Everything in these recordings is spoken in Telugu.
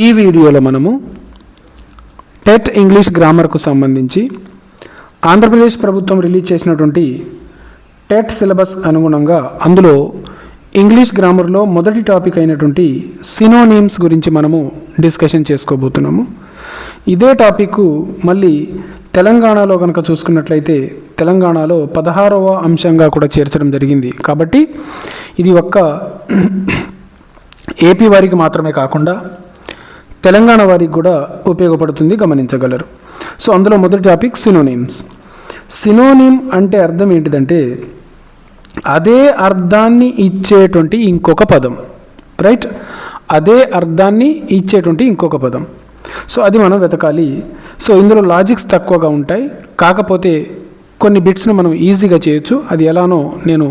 ఈ వీడియోలో మనము టెట్ ఇంగ్లీష్ గ్రామర్కు సంబంధించి ఆంధ్రప్రదేశ్ ప్రభుత్వం రిలీజ్ చేసినటువంటి టెట్ సిలబస్ అనుగుణంగా అందులో ఇంగ్లీష్ గ్రామర్లో మొదటి టాపిక్ అయినటువంటి సినోనిమ్స్ గురించి మనము డిస్కషన్ చేసుకోబోతున్నాము. ఇదే టాపిక్ మళ్ళీ తెలంగాణలో కనుక చూసుకున్నట్లయితే తెలంగాణలో 16వ అంశంగా కూడా చేర్చడం జరిగింది. కాబట్టి ఇది ఒక్క ఏపీ వారికి మాత్రమే కాకుండా తెలంగాణ వారికి కూడా ఉపయోగపడుతుంది, గమనించగలరు. సో అందులో మొదటి టాపిక్ సినోనిమ్స్. సినోనిమ్ అంటే అర్థం ఏంటిదంటే అదే అర్థాన్ని ఇచ్చేటువంటి ఇంకొక పదం, రైట్? అదే అర్థాన్ని ఇచ్చేటువంటి ఇంకొక పదం. సో అది మనం వెతకాలి. సో ఇందులో లాజిక్స్ తక్కువగా ఉంటాయి, కాకపోతే కొన్ని బిట్స్ను మనం ఈజీగా చేయొచ్చు. అది ఎలానో నేను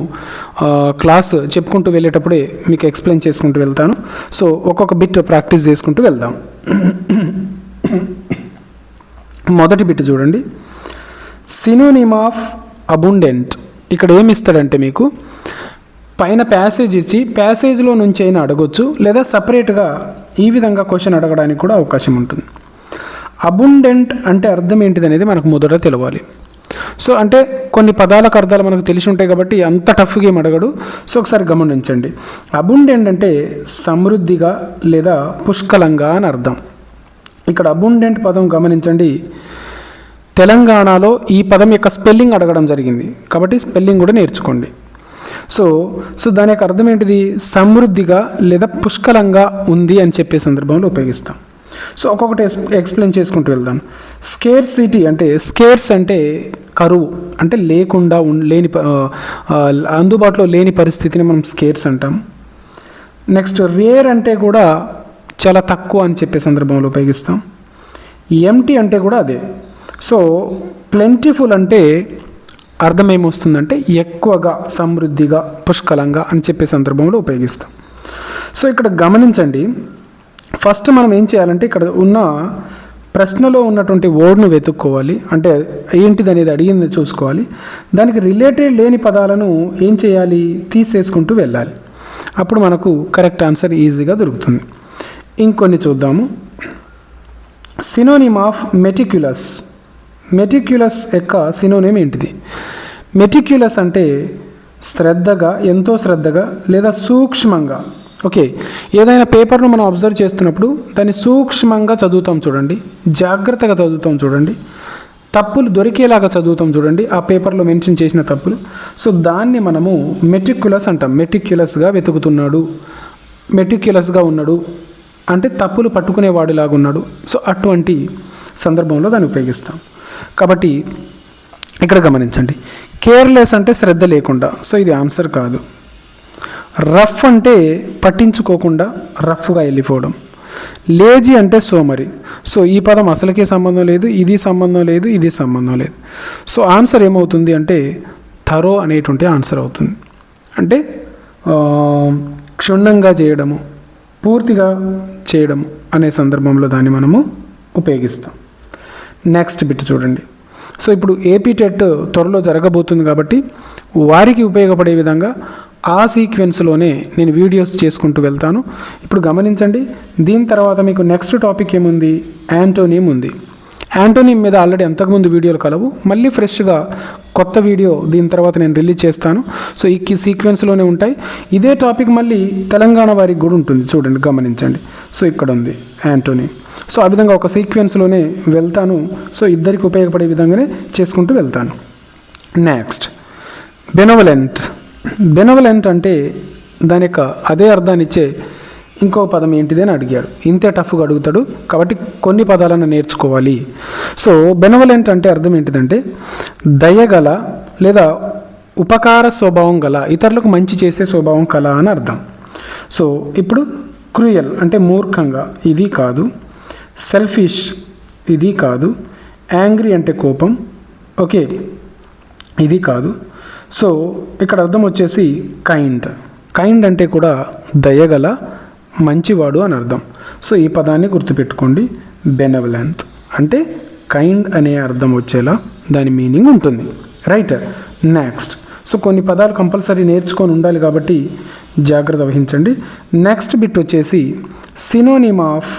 క్లాస్ చెప్పుకుంటూ వెళ్ళేటప్పుడే మీకు ఎక్స్ప్లెయిన్ చేసుకుంటూ వెళ్తాను. సో ఒక్కొక్క బిట్ ప్రాక్టీస్ చేసుకుంటూ వెళ్దాం. మొదటి బిట్ చూడండి, సినోనిమ్ ఆఫ్ అబుండెంట్. ఇక్కడ ఏమి ఇస్తాడంటే మీకు పైన ప్యాసేజ్ ఇచ్చి ప్యాసేజ్లో నుంచి అయినా అడగొచ్చు, లేదా సపరేట్గా ఈ విధంగా క్వశ్చన్ అడగడానికి కూడా అవకాశం ఉంటుంది. అబుండెంట్ అంటే అర్థం ఏంటిది అనేది మనకు మొదట తెలవాలి. సో అంటే కొన్ని పదాలకు అర్థాలు మనకు తెలిసి ఉంటాయి కాబట్టి అంత టఫ్గా ఏం అడగడు. సో ఒకసారి గమనించండి, అబుండెంట్ అంటే సమృద్ధిగా లేదా పుష్కలంగా అని అర్థం. ఇక్కడ అబుండెంట్ పదం గమనించండి, తెలంగాణలో ఈ పదం యొక్క స్పెల్లింగ్ అడగడం జరిగింది కాబట్టి స్పెల్లింగ్ కూడా నేర్చుకోండి. సో దాని యొక్క అర్థం ఏంటిది? సమృద్ధిగా లేదా పుష్కలంగా ఉంది అని చెప్పే సందర్భంలో ఉపయోగిస్తాం. సో ఒక్కొక్కటి ఎక్స్ప్లెయిన్ చేసుకుంటూ వెళ్దాం. స్కేర్సిటీ అంటే స్కేర్స్ అంటే కరువు, అంటే లేకుండా లేని అందుబాటులో లేని పరిస్థితిని మనం స్కేర్స్ అంటాం. నెక్స్ట్ రేర్ అంటే కూడా చాలా తక్కువ అని చెప్పే సందర్భంలో ఉపయోగిస్తాం. ఎంటీ అంటే కూడా అదే. సో ప్లెంటిఫుల్ అంటే అర్థం ఏమొస్తుందంటే ఎక్కువగా, సమృద్ధిగా, పుష్కలంగా అని చెప్పే సందర్భంలో ఉపయోగిస్తాం. సో ఇక్కడ గమనించండి, ఫస్ట్ మనం ఏం చేయాలంటే ఇక్కడ ఉన్న ప్రశ్నలో ఉన్నటువంటి వర్డ్ను వెతుక్కోవాలి, అంటే ఏంటిది అనేది అడిగింది చూసుకోవాలి. దానికి రిలేటెడ్ లేని పదాలను ఏం చేయాలి? తీసేసుకుంటూ వెళ్ళాలి. అప్పుడు మనకు కరెక్ట్ ఆన్సర్ ఈజీగా దొరుకుతుంది. ఇంకొన్ని చూద్దాము. Synonym of meticulous. మెటిక్యులస్ యొక్క సినోనిమ్ ఏంటిది? మెటిక్యులస్ అంటే శ్రద్ధగా, ఎంతో శ్రద్ధగా లేదా సూక్ష్మంగా. ఓకే, ఏదైనా పేపర్ను మనం అబ్జర్వ్ చేస్తున్నప్పుడు దాన్ని సూక్ష్మంగా చదువుతాం చూడండి, జాగ్రత్తగా చదువుతాం చూడండి, తప్పులు దొరికేలాగా చదువుతాం చూడండి, ఆ పేపర్లో మెన్షన్ చేసిన తప్పులు. సో దాన్ని మనము మెటిక్యులస్ అంటాం. మెటిక్యులస్గా వెతుకుతున్నాడు, మెటిక్యులస్గా ఉన్నాడు అంటే తప్పులు పట్టుకునేవాడిలాగా ఉన్నాడు. సో అటువంటి సందర్భంలో దాన్ని ఉపయోగిస్తాం. కాబట్టి ఇక్కడ గమనించండి, కేర్లెస్ అంటే శ్రద్ధ లేకుండా. సో ఇది ఆన్సర్ కాదు. రఫ్ అంటే పట్టించుకోకుండా, రఫ్గా వెళ్ళిపోవడం. లేజీ అంటే సోమరి. సో ఈ పదం అసలుకే సంబంధం లేదు, ఇది సంబంధం లేదు, ఇది సంబంధం లేదు. సో ఆన్సర్ ఏమవుతుంది అంటే థరో అనేటువంటి ఆన్సర్ అవుతుంది. అంటే క్షుణ్ణంగా చేయడము, పూర్తిగా చేయడము అనే సందర్భంలో దాన్ని మనము ఉపయోగిస్తాం. నెక్స్ట్ బిట్ చూడండి. సో ఇప్పుడు ఏపీ టెట్ త్వరలో జరగబోతుంది కాబట్టి వారికి ఉపయోగపడే విధంగా ఆ సీక్వెన్స్లోనే నేను వీడియోస్ చేసుకుంటూ వెళ్తాను. ఇప్పుడు గమనించండి, దీని తర్వాత మీకు నెక్స్ట్ టాపిక్ ఏముంది? యాంటోనిమ్ ఉంది. యాంటోనిమ్ మీద ఆల్రెడీ అంతకుముందు వీడియోలు కలవు, మళ్ళీ ఫ్రెష్గా కొత్త వీడియో దీని తర్వాత నేను రిలీజ్ చేస్తాను. సో ఈ సీక్వెన్స్లోనే ఉంటాయి. ఇదే టాపిక్ మళ్ళీ తెలంగాణ వారికి కూడా ఉంటుంది, చూడండి, గమనించండి. సో ఇక్కడ ఉంది యాంటోనిమ్. సో ఆ విధంగా ఒక సీక్వెన్స్లోనే వెళ్తాను. సో ఇద్దరికి ఉపయోగపడే విధంగానే చేసుకుంటూ వెళ్తాను. Next benevolent. బెనవలెంట్ అంటే దాని యొక్క అదే అర్థాన్ని ఇచ్చే ఇంకో పదం ఏంటిది అని అడిగాడు. ఇంతే టఫ్గా అడుగుతాడు కాబట్టి కొన్ని పదాలను నేర్చుకోవాలి. సో బెనవలెంట్ అంటే అర్థం ఏంటిదంటే దయగల లేదా ఉపకార స్వభావం గల, ఇతరులకు మంచి చేసే స్వభావం కల అని అర్థం. సో ఇప్పుడు క్రూయల్ అంటే మూర్ఖంగా, ఇది కాదు. సెల్ఫిష్, ఇది కాదు. యాంగ్రీ అంటే కోపం, ఓకే, ఇది కాదు. సో ఇక్కడ అర్థం వచ్చేసి కైండ్. కైండ్ అంటే కూడా దయగల, మంచివాడు అని అర్థం. సో ఈ పదాన్ని గుర్తుపెట్టుకోండి, బెనవలెంట్ అంటే కైండ్ అనే అర్థం వచ్చేలా దాని మీనింగ్ ఉంటుంది, రైట్? నెక్స్ట్ సో కొన్ని పదాలు కంపల్సరీ నేర్చుకొని ఉండాలి కాబట్టి జాగ్రత్త వహించండి. నెక్స్ట్ బిట్ వచ్చేసి సినోనిమ్ ఆఫ్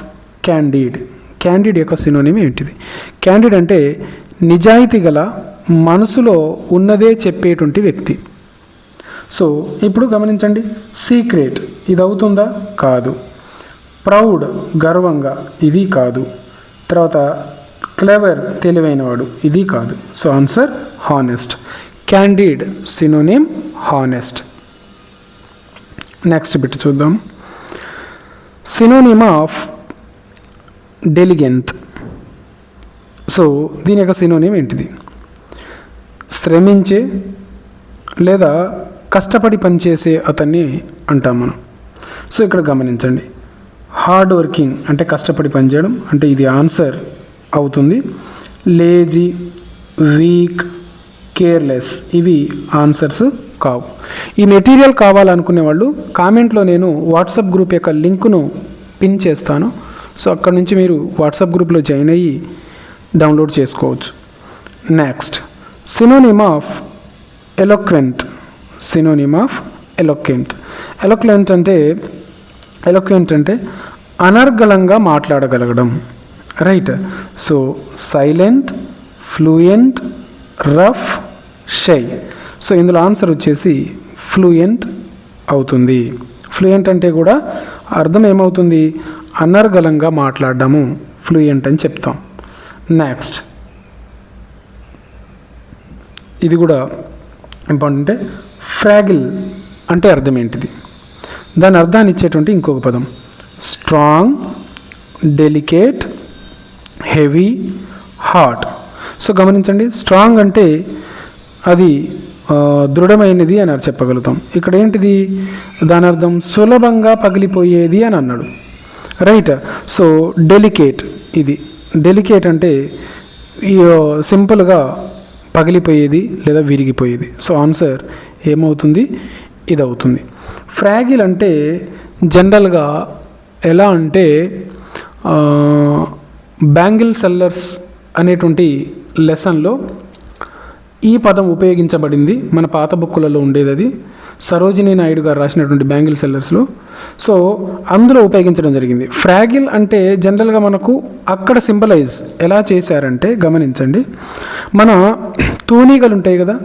క్యాండిడ్. క్యాండిడ్ యొక్క సినోనిమ్ ఏంటిది? క్యాండిడ్ అంటే నిజాయితీ గల, మనసులో ఉన్నదే చెప్పేటువంటి వ్యక్తి. సో ఇప్పుడు గమనించండి, సీక్రెట్ ఇది అవుతుందా? కాదు. ప్రౌడ్ గర్వంగా, ఇది కాదు. తర్వాత క్లెవర్ తెలివైనవాడు, ఇది కాదు. So answer honest. Candid synonym honest. Next bit చూద్దాం. Synonym of diligent. సో దీని యొక్క సినోనిమ్ ఏంటిది? శ్రమించే లేదా కష్టపడి పనిచేసే అతన్ని అంటాం మనం. సో ఇక్కడ గమనించండి, హార్డ్ వర్కింగ్ అంటే కష్టపడి పనిచేయడం, అంటే ఇది ఆన్సర్ అవుతుంది. లేజీ, వీక్, కేర్లెస్ ఇవి ఆన్సర్స్ కావు. ఈ మెటీరియల్ కావాలనుకునే వాళ్ళు కామెంట్లో నేను వాట్సాప్ గ్రూప్ యొక్క లింకును పిన్ చేస్తాను. సో అక్కడ నుంచి మీరు వాట్సాప్ గ్రూప్లో జాయిన్ అయ్యి డౌన్లోడ్ చేసుకోవచ్చు. Next, synonym of eloquent. Synonym of eloquent. Eloquent అంటే అనర్గళంగా మాట్లాడగలగడం. Right. So silent, fluent, rough, shy. So ఇందులో ఆన్సర్ వచ్చేసి ఫ్లూయెంట్ అవుతుంది. ఫ్లూయెంట్ అంటే కూడా అర్థం ఏమవుతుంది? అనర్గళంగా మాట్లాడడము ఫ్లూయెంట్ అని చెప్తాం. నెక్స్ట్, ఇది కూడా ఇంపార్టెంటే. ఫ్రాగిల్ అంటే అర్థం ఏంటిది? దాని అర్థాన్ని ఇచ్చేటువంటి ఇంకొక పదం strong, delicate, heavy, hard. So గమనించండి, స్ట్రాంగ్ అంటే అది దృఢమైనది అని చెప్పగలుగుతాం. ఇక్కడ ఏంటిది? దాని అర్థం సులభంగా పగిలిపోయేది అని అన్నాడు. రైట్. సో డెలికేట్, ఇది డెలికేట్ అంటే సింపుల్గా పగిలిపోయేది లేదా విరిగిపోయేది. సో ఆన్సర్ ఏమవుతుంది? ఇది అవుతుంది. ఫ్రాగిల్ అంటే జనరల్గా ఎలా అంటే బ్యాంగిల్ సెల్లర్స్ అనేటువంటి లెసన్లో ఈ పదం ఉపయోగించబడింది. మన పాత బుక్కులలో ఉండేది అది. సరోజినీ నాయుడు గారు రాసినటువంటి బ్యాంగిల్ సెల్లర్స్లో. సో అందులో ఉపయోగించడం జరిగింది. ఫ్రాగిల్ అంటే జనరల్గా మనకు అక్కడ సింబలైజ్ ఎలా చేశారంటే గమనించండి, మన తూనీగలు ఉంటాయి కదా,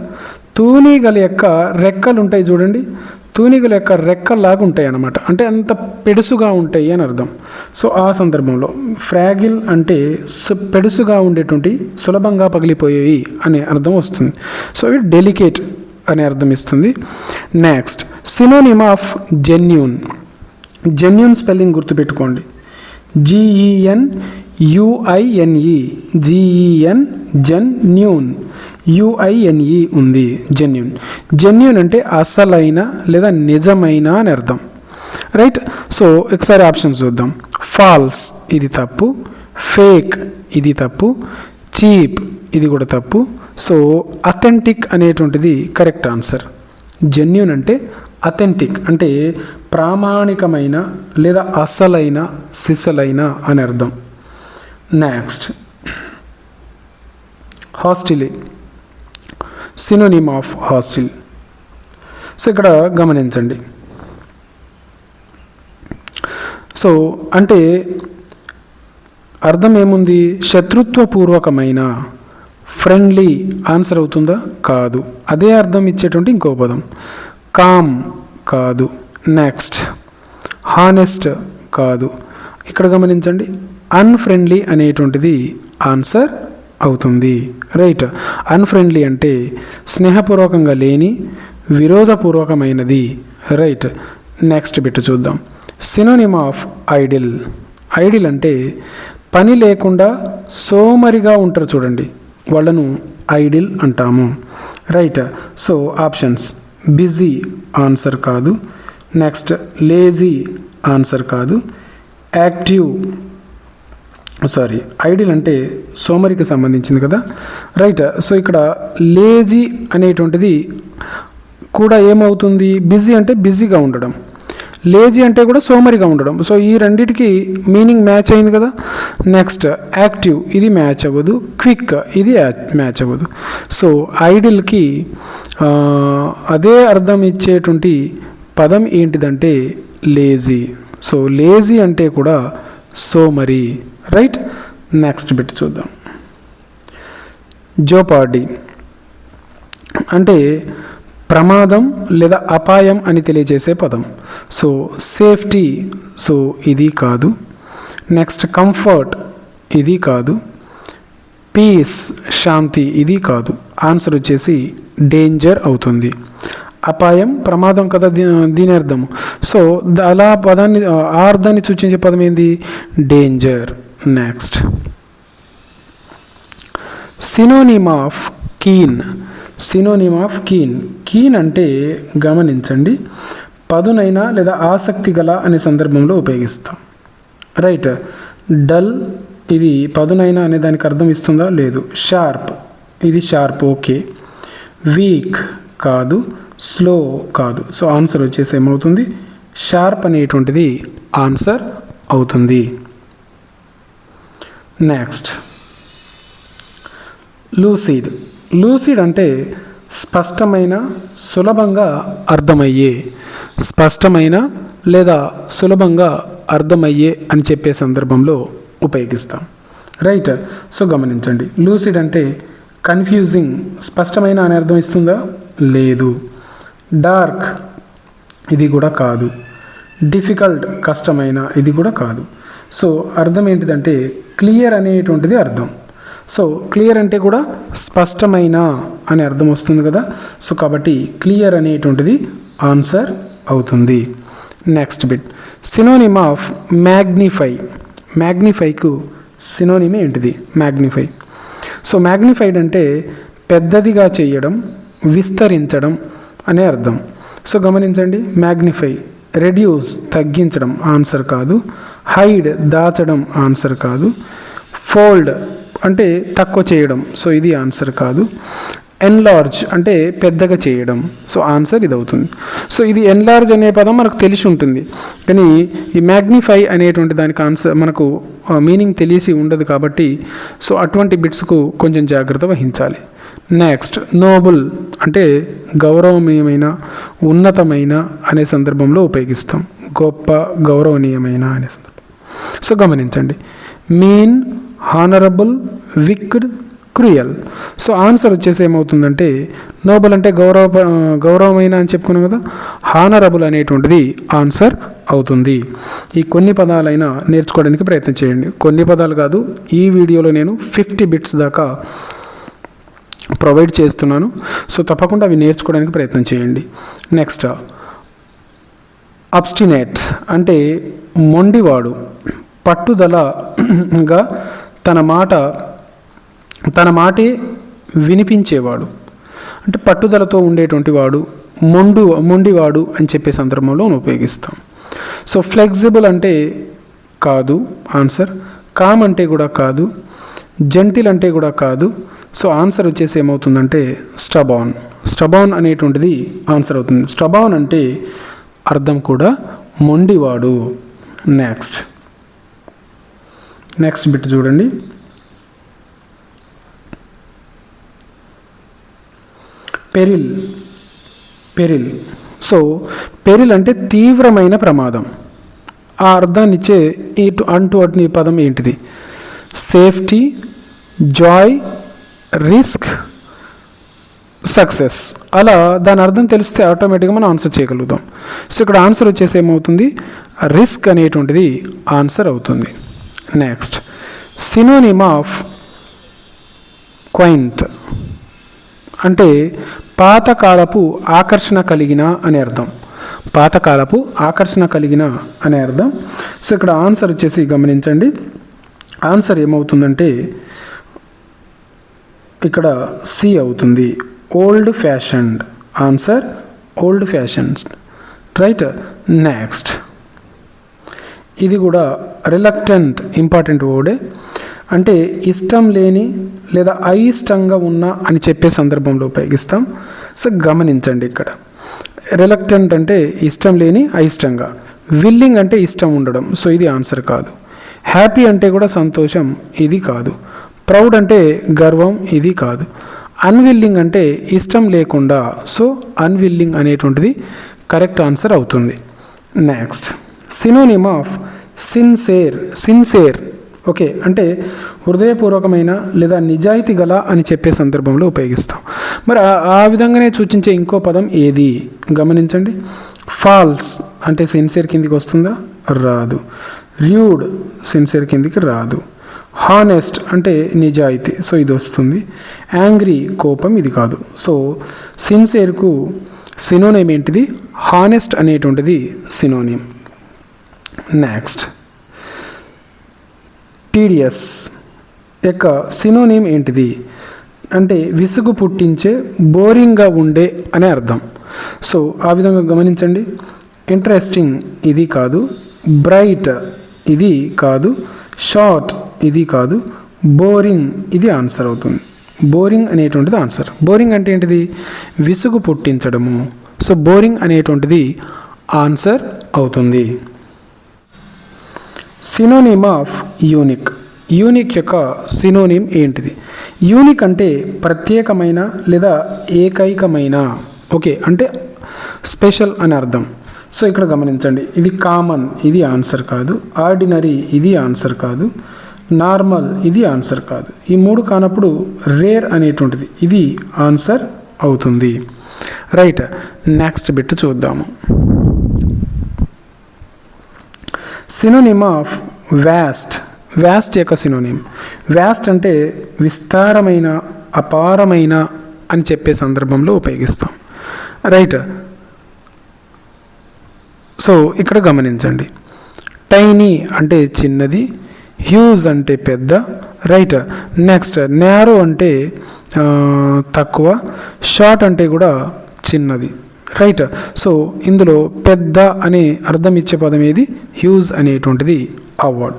తూనీగల యొక్క రెక్కలు ఉంటాయి చూడండి, తూనీగల యొక్క రెక్కల్లాగా ఉంటాయి అన్నమాట. అంటే అంత పెడుసుగా ఉంటాయి అని అర్థం. సో ఆ సందర్భంలో ఫ్రాగిల్ అంటే పెడుసుగా ఉండేటువంటి, సులభంగా పగిలిపోయేవి అనే అర్థం వస్తుంది. సో ఇవి డెలికేట్ అనే అర్థం ఇస్తుంది. Next, synonym of genuine. Genuine spelling గుర్తుపెట్టుకోండి, GENUINE. GEN జెన్యూన్, UINE ఉంది జెన్యూన్. జెన్యూన్ అంటే అసలైన లేదా నిజమైన అని అర్థం. రైట్. సో ఒకసారి ఆప్షన్స్ చూద్దాం. ఫాల్స్ ఇది తప్పు, ఫేక్ ఇది తప్పు, చీప్ ఇది కూడా తప్పు. సో అథెంటిక్ అనేటువంటిది కరెక్ట్ ఆన్సర్. జెన్యూన్ అంటే అథెంటిక్ అంటే ప్రామాణికమైన లేదా అసలైన, సిసలైన అని అర్థం. Next, hostility. Synonym of hostile. So ఇక్కడ గమనించండి, సో అంటే అర్థం ఏముంది? శత్రుత్వపూర్వకమైన, ఫ్రెండ్లీ ఆన్సర్ అవుతుందా? కాదు. అదే అర్థం ఇచ్చేటువంటి ఇంకో పదం కామ్ కాదు. నెక్స్ట్, హానెస్ట్ కాదు. ఇక్కడ గమనించండి, అన్ఫ్రెండ్లీ అనేటువంటిది ఆన్సర్ అవుతుంది. రైట్. అన్ఫ్రెండ్లీ అంటే స్నేహపూర్వకంగా లేని, విరోధపూర్వకమైనది. రైట్. నెక్స్ట్ బిట్ చూద్దాం. Synonym of idle. ఐడిల్ అంటే పని లేకుండా సోమరిగా ఉంటారు చూడండి, వాళ్ళను ఐడిల్ అంటాము. Right. So options busy answer కాదు. నెక్స్ట్, లేజీ ఆన్సర్ కాదు. యాక్టివ్, సారీ, ఐడిల్ అంటే సోమరికి సంబంధించింది కదా. రైట్. సో ఇక్కడ లేజీ అనేటువంటిది కూడా ఏమవుతుంది? బిజీ అంటే బిజీగా ఉండడం, లేజీ అంటే కూడా సోమరిగా ఉండడం. సో ఈ రెండిటికి మీనింగ్ మ్యాచ్ అయింది కదా. నెక్స్ట్, యాక్టివ్ ఇది మ్యాచ్ అవ్వదు, క్విక్ ఇది మ్యాచ్ అవ్వదు. సో ఐడిల్కి అదే అర్థం ఇచ్చేటువంటి పదం ఏంటిదంటే లేజీ. సో లేజీ అంటే కూడా సో మరి, రైట్. నెక్స్ట్ బిట్ చూద్దాం. జోపార్డీ అంటే ప్రమాదం లేదా అపాయం అని తెలియజేసే పదం. సో సేఫ్టీ, సో ఇది కాదు. నెక్స్ట్ కంఫర్ట్, ఇది కాదు. పీస్, శాంతి, ఇది కాదు. ఆన్సర్ వచ్చేసి డేంజర్ అవుతుంది. అపాయం, ప్రమాదం కదా దీని అర్థం. సో అలా పదాన్ని, ఆ అర్థాన్ని సూచించే పదం ఏంది? Danger. Next synonym of keen. Synonym of keen. Keen అంటే గమనించండి, పదునైన లేదా ఆసక్తి గల అనే సందర్భంలో ఉపయోగిస్తాం. రైట్. డల్, ఇది పదునైన అనే దానికి అర్థం ఇస్తుందా? లేదు. షార్ప్, ఇది షార్ప్, ఓకే. వీక్ కాదు, స్లో కాదు. సో ఆన్సర్ వచ్చేసి ఏమవుతుంది? షార్ప్ అనేటువంటిది ఆన్సర్ అవుతుంది. Next lucid. లూసిడ్ అంటే స్పష్టమైన, సులభంగా అర్థమయ్యే. స్పష్టమైన లేదా సులభంగా అర్థమయ్యే అని చెప్పే సందర్భంలో ఉపయోగిస్తాం. రైట్. సో గమనించండి, లూసిడ్ అంటే కన్ఫ్యూజింగ్, స్పష్టమైన అనే అర్థం ఇస్తుందా? లేదు. డార్క్, ఇది కూడా కాదు. డిఫికల్ట్, కష్టమైన, ఇది కూడా కాదు. సో అర్థం ఏంటిదంటే క్లియర్ అనేటువంటిది అర్థం. సో క్లియర్ అంటే కూడా స్పష్టమైన అనే అర్థం వస్తుంది కదా. సో కాబట్టి క్లియర్ అనేటువంటిది ఆన్సర్ అవుతుంది. Next bit, synonym of magnify. మ్యాగ్నిఫైకు సినోనిమ్ ఏంటిది? మ్యాగ్నిఫై. సో మ్యాగ్నిఫైడ్ అంటే పెద్దదిగా చేయడం, విస్తరించడం అనే అర్థం. సో గమనించండి, మ్యాగ్నిఫై. రెడ్యూస్, తగ్గించడం, ఆన్సర్ కాదు. హైడ్, దాచడం, ఆన్సర్ కాదు. ఫోల్డ్ అంటే తక్కువ చేయడం, సో ఇది ఆన్సర్ కాదు. ఎన్లార్జ్ అంటే పెద్దగా చేయడం, సో ఆన్సర్ ఇది అవుతుంది. సో ఇది ఎన్లార్జ్ అనే పదం మనకు తెలిసి ఉంటుంది, కానీ ఈ మ్యాగ్నిఫై అనేటువంటి దానికి ఆన్సర్ మనకు మీనింగ్ తెలిసి ఉండదు కాబట్టి సో అటువంటి బిట్స్కు కొంచెం జాగ్రత్త వహించాలి. నెక్స్ట్ నోబుల్ అంటే గౌరవనీయమైన, ఉన్నతమైన అనే సందర్భంలో ఉపయోగిస్తాం. గొప్ప, గౌరవనీయమైన అనే సందర్భం. సో గమనించండి, mean, honourable, wicked, cruel. So answer వచ్చేసి ఏమవుతుందంటే నోబుల్ అంటే గౌరవమైన అని చెప్పుకున్నాం కదా, హానరబుల్ అనేటువంటిది ఆన్సర్ అవుతుంది. ఈ కొన్ని పదాలైనా నేర్చుకోవడానికి ప్రయత్నం చేయండి. కొన్ని పదాలు కాదు, ఈ వీడియోలో నేను 50 బిట్స్ దాకా ప్రొవైడ్ చేస్తున్నాను. సో తప్పకుండా అవి నేర్చుకోవడానికి ప్రయత్నం చేయండి. నెక్స్ట్ అబ్స్టినేట్ అంటే మొండివాడు, పట్టుదలగా తన మాటే వినిపించేవాడు. అంటే పట్టుదలతో ఉండేటువంటి వాడు, మొండివాడు అని చెప్పే సందర్భంలో ఉపయోగిస్తాం. సో ఫ్లెక్సిబుల్ అంటే కాదు ఆన్సర్. కామ్ అంటే కూడా కాదు. జెంటిల్ అంటే కూడా కాదు. సో ఆన్సర్ వచ్చేసి ఏమవుతుందంటే స్టబాన్. స్టబాన్ అనేటువంటిది ఆన్సర్ అవుతుంది. స్టబాన్ అంటే అర్థం కూడా మొండివాడు. నెక్స్ట్ బిట్ చూడండి. పెరిల్. సో పెరిల్ అంటే తీవ్రమైన ప్రమాదం. ఆ అర్థాన్ని ఇచ్చే అటువంటి పదం ఏంటిది? Safety, Joy, risk, success. అలా దాని అర్థం తెలిస్తే ఆటోమేటిక్గా మనం ఆన్సర్ చేయగలుగుతాం. సో ఇక్కడ ఆన్సర్ వచ్చేసి ఏమవుతుంది? రిస్క్ అనేటువంటిది ఆన్సర్ అవుతుంది. నెక్స్ట్ సినోనిమ్ ఆఫ్ క్వైంట్ అంటే పాతకాలపు ఆకర్షణ కలిగిన అనే అర్థం. పాతకాలపు ఆకర్షణ కలిగిన అనే అర్థం. సో ఇక్కడ ఆన్సర్ వచ్చేసి గమనించండి, ఆన్సర్ ఏమవుతుందంటే ఇక్కడ సి అవుతుంది. Old fashioned. Answer old fashioned. Right. Next ఇది కూడా రిలక్టెంట్, ఇంపార్టెంట్ వర్డే. అంటే ఇష్టం లేని లేదా అయిష్టంగా ఉన్న అని చెప్పే సందర్భంలో ఉపయోగిస్తాం. సో గమనించండి, ఇక్కడ రిలక్టెంట్ అంటే ఇష్టం లేని, అయిష్టంగా. విల్లింగ్ అంటే ఇష్టం ఉండడం, సో ఇది ఆన్సర్ కాదు. హ్యాపీ అంటే కూడా సంతోషం, ఇది కాదు. ప్రౌడ్ అంటే గర్వం, ఇది కాదు. అన్విల్లింగ్ అంటే ఇష్టం లేకుండా, సో అన్విల్లింగ్ అనేటువంటిది కరెక్ట్ ఆన్సర్ అవుతుంది. నెక్స్ట్ సినోనిమ్ ఆఫ్ సిన్సేర్ ఓకే, అంటే హృదయపూర్వకమైన లేదా నిజాయితీ గల అని చెప్పే సందర్భంలో ఉపయోగిస్తాం. మరి ఆ విధంగానే సూచించే ఇంకో పదం ఏది గమనించండి. ఫాల్స్ అంటే సిన్సియర్ కిందికి వస్తుందా? రాదు. ర్యూడ్ సిన్సియర్ కిందికి రాదు. హానెస్ట్ అంటే నిజాయితీ, సో ఇది వస్తుంది. యాంగ్రీ కోపం, ఇది కాదు. సో సిన్సియర్కు సినోనిమ్ ఏంటిది? హానెస్ట్ అనేటువంటిది సినోనిమ్. నెక్స్ట్ టీడియస్ యొక్క సినోనిమ్ ఏంటిది అంటే విసుగు పుట్టించే, బోరింగ్గా ఉండే అనే అర్థం. సో ఆ విధంగా గమనించండి. ఇంట్రెస్టింగ్ ఇది కాదు. బ్రైట్ ఇది కాదు. షార్ట్ ఇది కాదు. బోరింగ్ ఇది ఆన్సర్ అవుతుంది. బోరింగ్ అనేటువంటిది ఆన్సర్. బోరింగ్ అంటే ఏంటిది? విసుగు పుట్టించడము. సో బోరింగ్ అనేటువంటిది ఆన్సర్ అవుతుంది. Synonym of unique. యూనిక్ యొక్క సినోనిమ్ ఏంటిది? యూనిక్ అంటే ప్రత్యేకమైన లేదా ఏకైకమైన, ఓకే, అంటే స్పెషల్ అని అర్థం. సో ఇక్కడ గమనించండి, ఇది కామన్, ఇది ఆన్సర్ కాదు. ఆర్డినరీ, ఇది ఆన్సర్ కాదు. నార్మల్, ఇది ఆన్సర్ కాదు. ఈ మూడు కానప్పుడు రేర్ అనేటువంటిది ఇది ఆన్సర్ అవుతుంది. రైట్, నెక్స్ట్ బిట్ చూద్దాము. Synonym of vast. వ్యాస్ట్ యొక్క సినోనిమ్. వ్యాస్ట్ అంటే విస్తారమైన, అపారమైన అని చెప్పే సందర్భంలో ఉపయోగిస్తాం. రైట్, సో ఇక్కడ గమనించండి. టైనీ అంటే చిన్నది. హ్యూజ్ అంటే పెద్ద. రైట్, నెక్స్ట్ నేరో అంటే తక్కువ. షార్ట్ అంటే కూడా చిన్నది. రైట్, సో ఇందులో పెద్ద అనే అర్థం ఇచ్చే పదం ఏది? హ్యూజ్ అనేటువంటిది award.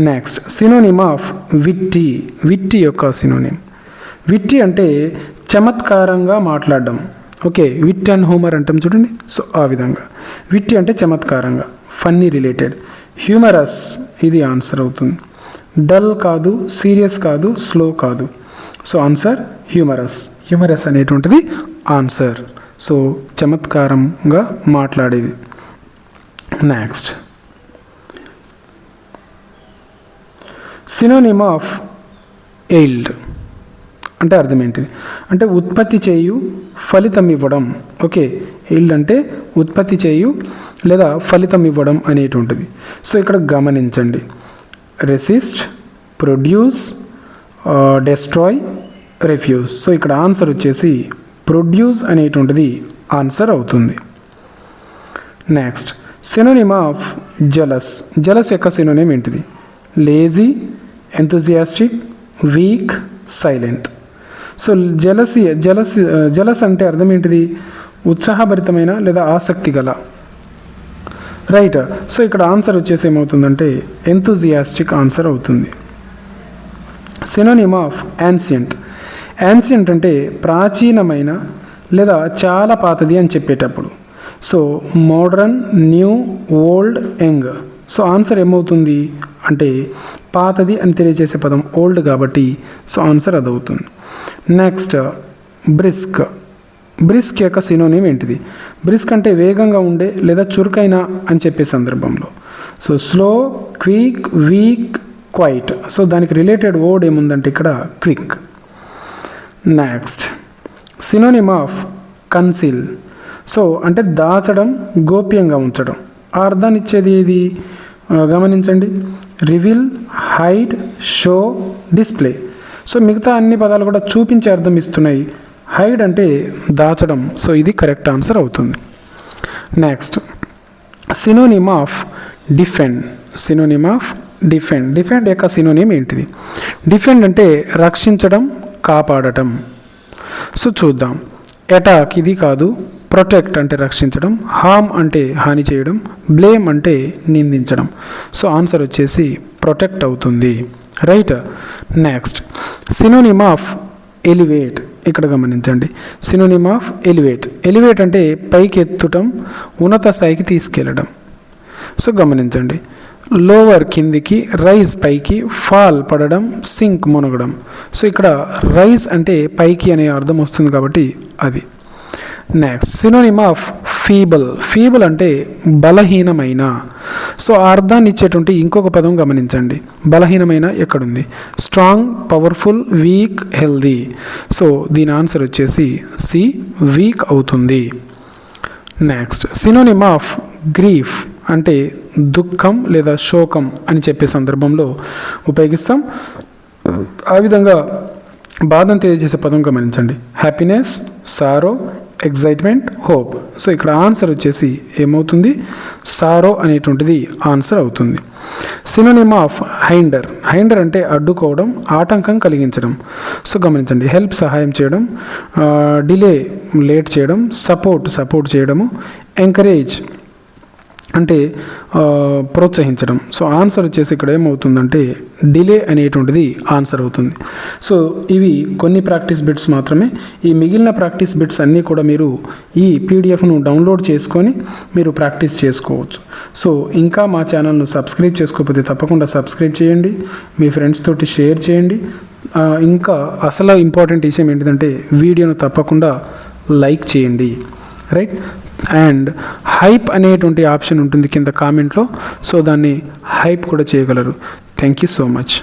Next synonym of witty. Witty యొక్క సినోనిమ్. విట్టి అంటే చమత్కారంగా మాట్లాడడం. ఓకే, విట్ అండ్ హ్యూమర్ అంటాం చూడండి. సో ఆ విధంగా విట్టి అంటే చమత్కారంగా, ఫన్నీ రిలేటెడ్. హ్యూమరస్ ఇది ఆన్సర్ అవుతుంది. డల్ కాదు, సీరియస్ కాదు, స్లో కాదు. So answer humorous. హ్యూమరస్ అనేటువంటిది ఆన్సర్. సో చమత్కారంగా మాట్లాడేది. నెక్స్ట్ సినోనిమ్ ఆఫ్ ఎయిల్డ్ అంటే అర్థం ఏంటిది? అంటే ఉత్పత్తి చేయు, ఫలితం ఇవ్వడం. ఓకే, ఎయిల్డ్ అంటే ఉత్పత్తి చేయు లేదా ఫలితం ఇవ్వడం అనేటువంటిది. సో ఇక్కడ గమనించండి, resist, produce, destroy, refuse. So ఇక్కడ ఆన్సర్ వచ్చేసి ప్రొడ్యూస్ అనేటువంటిది ఆన్సర్ అవుతుంది. Next synonym of jealous. Jealous యొక్క సినోనిమ్ ఏంటిది? Lazy, enthusiastic, week, silent. So jealous అంటే అర్థం ఏంటిది? ఉత్సాహభరితమైన లేదా ఆసక్తి గల. రైట్, సో ఇక్కడ ఆన్సర్ వచ్చేసి ఏమవుతుందంటే ఎంతూజియాస్టిక్ ఆన్సర్ అవుతుంది. Synonym of ancient. యాన్సియంట్ అంటే ప్రాచీనమైన లేదా చాలా పాతది అని చెప్పేటప్పుడు. So modern, new, old, young. So answer ఏమవుతుంది అంటే పాతది అని తెలియజేసే పదం ఓల్డ్ కాబట్టి సో ఆన్సర్ అది అవుతుంది. Next brisk. బ్రిస్క్ యొక్క సినోనిమ్ ఏంటిది? బ్రిస్క్ అంటే వేగంగా ఉండే లేదా చురుకైన అని చెప్పే సందర్భంలో. So slow, quick, weak, quiet. So దానికి రిలేటెడ్ వర్డ్ ఏముందంటే ఇక్కడ quick. Next synonym of conceal. So అంటే దాచడం, గోప్యంగా ఉంచడం. ఆ అర్థాన్ని ఇచ్చేది ఏది? గమనించండి, reveal, hide, show, display. So మిగతా అన్ని పదాలు కూడా చూపించే అర్థం ఇస్తున్నాయి. హైడ్ అంటే దాచడం. సో ఇది కరెక్ట్ ఆన్సర్ అవుతుంది. Next synonym of defend. Synonym of defend. Defend యొక్క సినోనిమ్ ఏంటిది? డిఫెండ్ అంటే రక్షించడం, కాపాడటం. సో చూద్దాం. అటాక్ ఇది కాదు. ప్రొటెక్ట్ అంటే రక్షించడం. హార్మ్ అంటే హాని చేయడం. బ్లేమ్ అంటే నిందించడం. సో ఆన్సర్ వచ్చేసి ప్రొటెక్ట్ అవుతుంది. Right, next synonym of elevate. ఇక్కడ గమనించండి, సినోనిమ్ ఆఫ్ ఎలివేట్. ఎలివేట్ అంటే పైకి ఎత్తడం, ఉన్నత స్థాయికి తీసుకెళ్ళడం. సో గమనించండి, లోవర్ కిందికి, రైజ్ పైకి, ఫాల్ పడడం, సింక్ మునగడం. సో ఇక్కడ రైజ్ అంటే పైకి అనే అర్థం వస్తుంది కాబట్టి అది. నెక్స్ట్ సినోనిమ్ ఆఫ్ ఫీబుల్ అంటే బలహీనమైన. సో ఆ అర్థాన్ని ఇచ్చేటువంటి ఇంకొక పదం గమనించండి. బలహీనమైన ఎక్కడుంది? Strong, powerful, week, healthy. So దీని ఆన్సర్ వచ్చేసి సి, వీక్ అవుతుంది. నెక్స్ట్ సినోనిమ్ ఆఫ్ గ్రీఫ్ అంటే దుఃఖం లేదా శోకం అని చెప్పే సందర్భంలో ఉపయోగిస్తాం. ఆ విధంగా బాధను తెలియజేసే పదం గమనించండి. హ్యాపీనెస్, సారో, ఎగ్జైట్మెంట్, హోప్. సో ఇక్కడ ఆన్సర్ వచ్చేసి ఏమవుతుంది? సారో అనేటువంటిది ఆన్సర్ అవుతుంది. సినోనిమ్ ఆఫ్ హైండర్ అంటే అడ్డుకోవడం, ఆటంకం కలిగించడం. సో గమనించండి. హెల్ప్ సహాయం చేయడం, డిలే లేట్ చేయడం, సపోర్ట్ చేయడము, ఎంకరేజ్ అంటే ప్రోత్సహించడం. సో ఆన్సర్ వచ్చేసి ఇక్కడ ఏమవుతుందంటే డిలే అనేటువంటిది ఆన్సర్ అవుతుంది. సో ఇవి కొన్ని ప్రాక్టీస్ బిట్స్ మాత్రమే. ఈ మిగిలిన ప్రాక్టీస్ బిట్స్ అన్నీ కూడా మీరు ఈ పీడిఎఫ్ను డౌన్లోడ్ చేసుకొని మీరు ప్రాక్టీస్ చేసుకోవచ్చు. సో ఇంకా మా ఛానల్ను సబ్స్క్రైబ్ చేసుకోకపోతే తప్పకుండా సబ్స్క్రైబ్ చేయండి, మీ ఫ్రెండ్స్ తోటి షేర్ చేయండి. ఇంకా అసలు ఇంపార్టెంట్ విషయం ఏంటిదంటే వీడియోను తప్పకుండా లైక్ చేయండి, రైట్. అండ్ హైప్ అనేటువంటి ఆప్షన్ ఉంటుంది కింద కామెంట్లో. సో దాన్ని హైప్ కూడా చేయగలరు. Thank you so much.